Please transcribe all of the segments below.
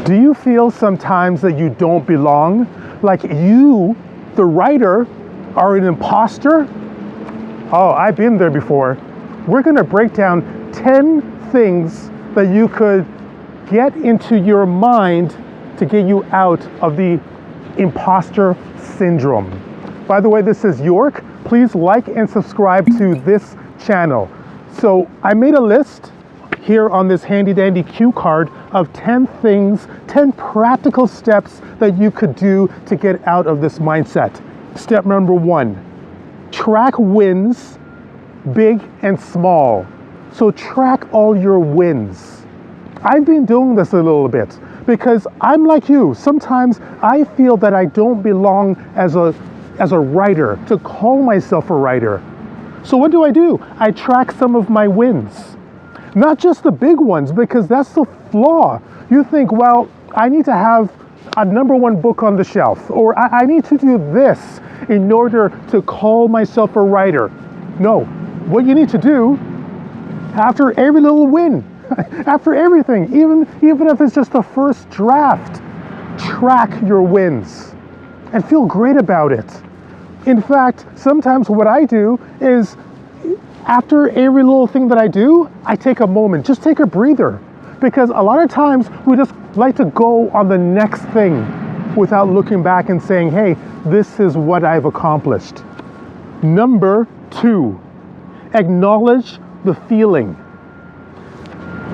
Do you feel sometimes that you don't belong? Like you, the writer, are an imposter? Oh, I've been there before. We're going to break down 10 things that you could get into your mind to get you out of the imposter syndrome. By the way, this is York. Please like and subscribe to this channel. So I made a list here on this handy dandy cue card of 10 things, 10 practical steps that you could do to get out of this mindset. Step number 1, track wins, big and small. So track all your wins. I've been doing this a little bit because I'm like you. Sometimes I feel that I don't belong as a writer, to call myself a writer. So what do? I track some of my wins. Not just the big ones, because that's the flaw. You think, well, I need to have a #1 book on the shelf, or I need to do this in order to call myself a writer. No, what you need to do after every little win, after everything, even if it's just the first draft, track your wins and feel great about it. In fact, sometimes what I do is after every little thing that I do, I take a moment, just take a breather. Because a lot of times we just like to go on the next thing without looking back and saying, hey, this is what I've accomplished. Number 2, acknowledge the feeling.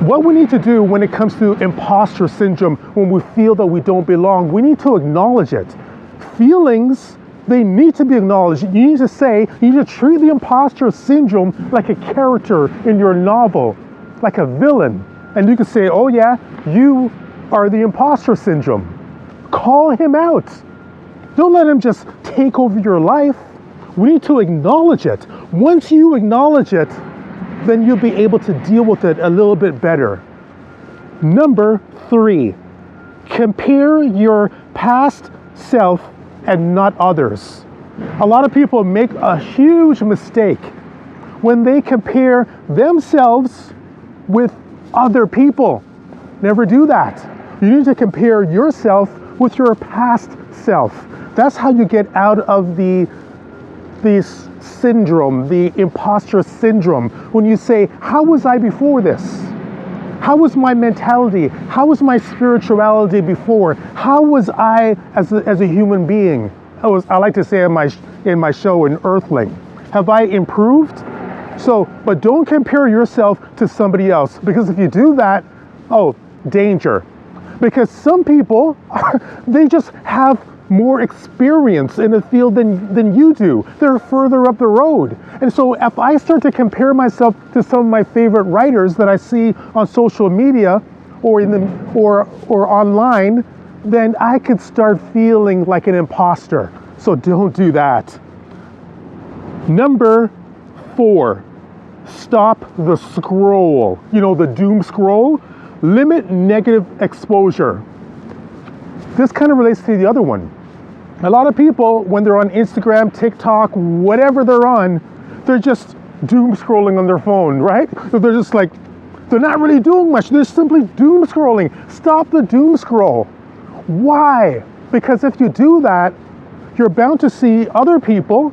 What we need to do when it comes to imposter syndrome, when we feel that we don't belong, we need to acknowledge it. Feelings, they need to be acknowledged. You need to say, you need to treat the imposter syndrome like a character in your novel, like a villain. And you can say, oh yeah, you are the imposter syndrome. Call him out. Don't let him just take over your life. We need to acknowledge it. Once you acknowledge it, then you'll be able to deal with it a little bit better. Number 3, compare your past self and not others. A lot of people make a huge mistake when they compare themselves with other people. Never do that. You need to compare yourself with your past self. That's how you get out of the syndrome, the imposter syndrome. When you say, how was I before this? How was my mentality? How was my spirituality before? How was I as a human being? I like to say in my show, an earthling. Have I improved? So, but don't compare yourself to somebody else, because if you do that, oh, danger. Because some people, they just have more experience in the field than you do. They're further up the road. And so if I start to compare myself to some of my favorite writers that I see on social media or or online, then I could start feeling like an imposter. So don't do that. Number 4, stop the scroll. You know, the doom scroll. Limit negative exposure. This kind of relates to the other one. A lot of people, when they're on Instagram, TikTok, whatever they're on, they're just doom scrolling on their phone, right? So they're just like, they're not really doing much. They're simply doom scrolling. Stop the doom scroll. Why? Because if you do that, you're bound to see other people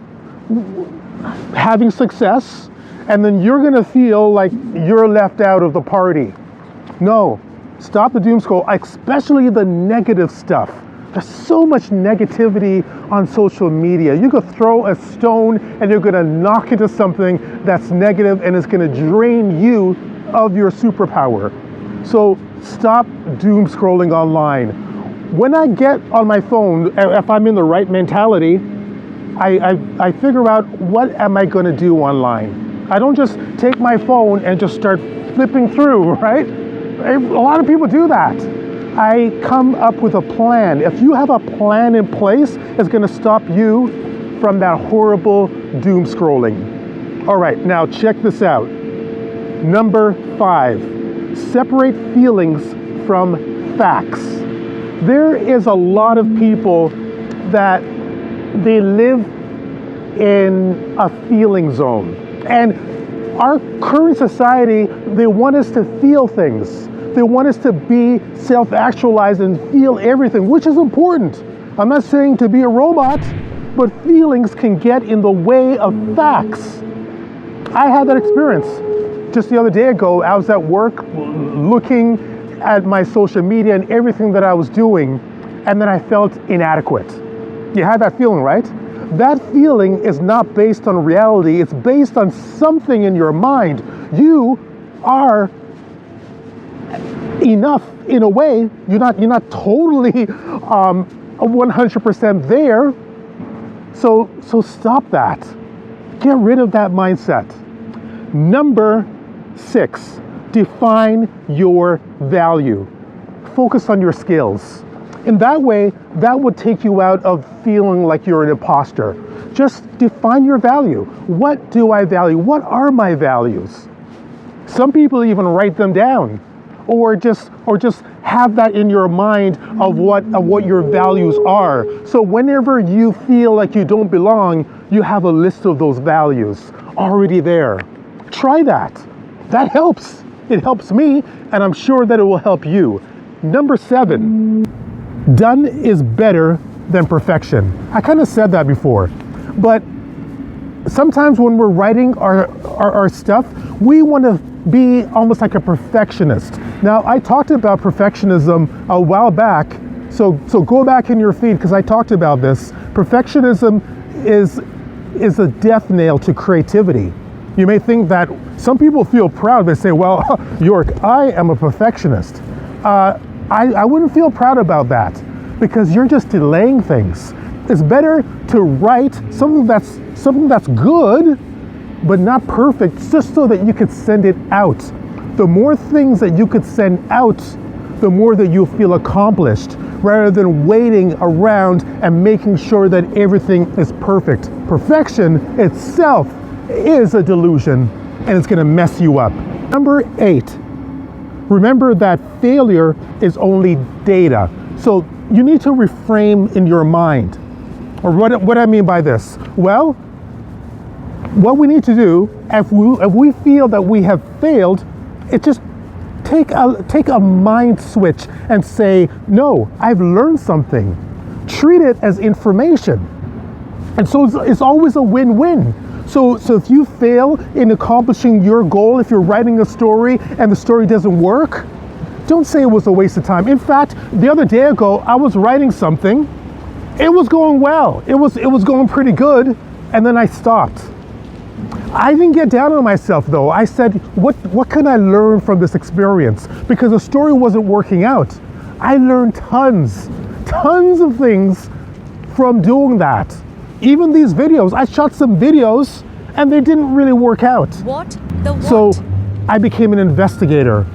having success, and then you're gonna feel like you're left out of the party. No, stop the doom scroll, especially the negative stuff. There's so much negativity on social media. You could throw a stone and you're gonna knock into something that's negative, and it's gonna drain you of your superpower. So stop doom scrolling online. When I get on my phone, if I'm in the right mentality, I figure out what am I gonna do online. I don't just take my phone and just start flipping through, right? A lot of people do that. I come up with a plan. If you have a plan in place, it's going to stop you from that horrible doom scrolling. All right, now check this out. Number 5, separate feelings from facts. There is a lot of people that they live in a feeling zone. And our current society, they want us to feel things. They want us to be self-actualized and feel everything, which is important. I'm not saying to be a robot, but feelings can get in the way of facts. I had that experience. Just the other day ago, I was at work looking at my social media and everything that I was doing, and then I felt inadequate. You had that feeling, right? That feeling is not based on reality, it's based on something in your mind. You are enough in a way. You're not totally 100% there. So stop that. Get rid of that mindset. Number 6, define your value. Focus on your skills. In that way, that would take you out of feeling like you're an imposter. Just define your value. What do I value? What are my values? Some people even write them down, or just have that in your mind of what your values are. So whenever you feel like you don't belong, you have a list of those values already there. Try that. That helps. It helps me, and I'm sure that it will help you. Number 7, done is better than perfection. I kind of said that before, but sometimes when we're writing our stuff, we want to be almost like a perfectionist. Now, I talked about perfectionism a while back, so go back in your feed because I talked about this. Perfectionism is a death nail to creativity. You may think that some people feel proud. They say, well, York, I am a perfectionist. I wouldn't feel proud about that because you're just delaying things. It's better to write something that's good, but not perfect, just so that you could send it out. The more things that you could send out, the more that you feel accomplished, rather than waiting around and making sure that everything is perfect. Perfection itself is a delusion, and it's going to mess you up. Number 8, remember that failure is only data. So you need to reframe in your mind. Or what I mean by this? Well, what we need to do, if we feel that we have failed, it just take a mind switch and say, no, I've learned something. Treat it as information. And so it's always a win-win. So if you fail in accomplishing your goal, if you're writing a story and the story doesn't work, don't say it was a waste of time. In fact, the other day ago, I was writing something. It was going well. It was going pretty good, and then I stopped. I didn't get down on myself though. I said, what can I learn from this experience? Because the story wasn't working out. I learned tons of things from doing that. Even these videos, I shot some videos and they didn't really work out. So I became an investigator.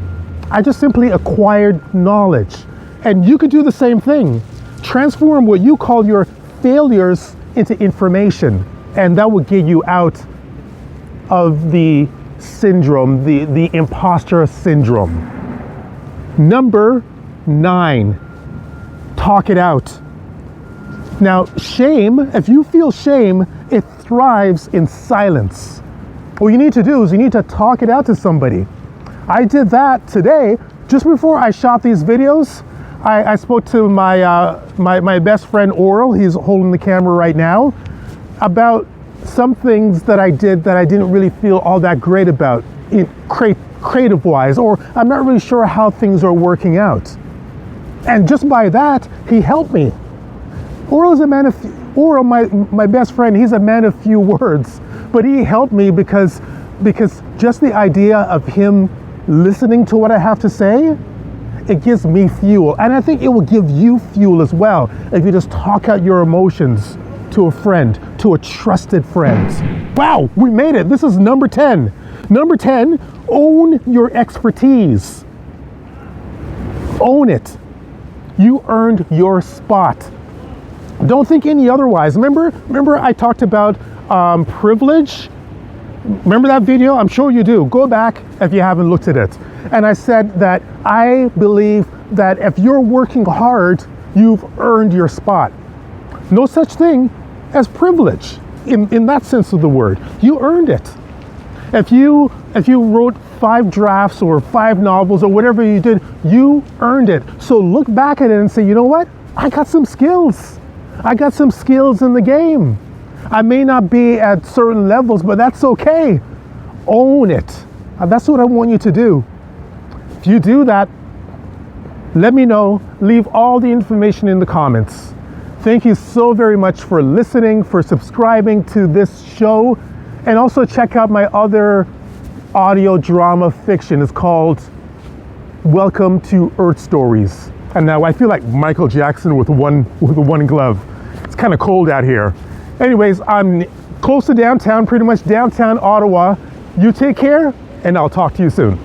I just simply acquired knowledge. And you could do the same thing. Transform what you call your failures into information, and that will get you out of the syndrome, the imposter syndrome. Number 9, talk it out. Now, shame, if you feel shame, it thrives in silence. What you need to do is you need to talk it out to somebody. I did that today. Just before I shot these videos, I spoke to my best friend Oral, he's holding the camera right now, about some things that I did that I didn't really feel all that great about, creative wise, or I'm not really sure how things are working out. And just by that, he helped me. Oral, my best friend, he's a man of few words, but he helped me because just the idea of him listening to what I have to say, it gives me fuel. And I think it will give you fuel as well if you just talk out your emotions to a friend, to a trusted friend. Wow, we made it. This is number 10. Number 10, own your expertise. Own it. You earned your spot. Don't think any otherwise. Remember I talked about privilege? Remember that video? I'm sure you do. Go back if you haven't looked at it. And I said that I believe that if you're working hard, you've earned your spot. No such thing as privilege in that sense of the word. You earned it. If you wrote 5 drafts or 5 novels or whatever you did, you earned it. So look back at it and say, you know what? I got some skills. I got some skills in the game. I may not be at certain levels, but that's okay. Own it. That's what I want you to do. If you do that, let me know. Leave all the information in the comments. Thank you so very much for listening, for subscribing to this show, and also check out my other audio drama fiction. It's called Welcome to Earth Stories. And now I feel like Michael Jackson with one glove. It's kind of cold out here. Anyways, I'm close to downtown, pretty much downtown Ottawa. You take care, and I'll talk to you soon.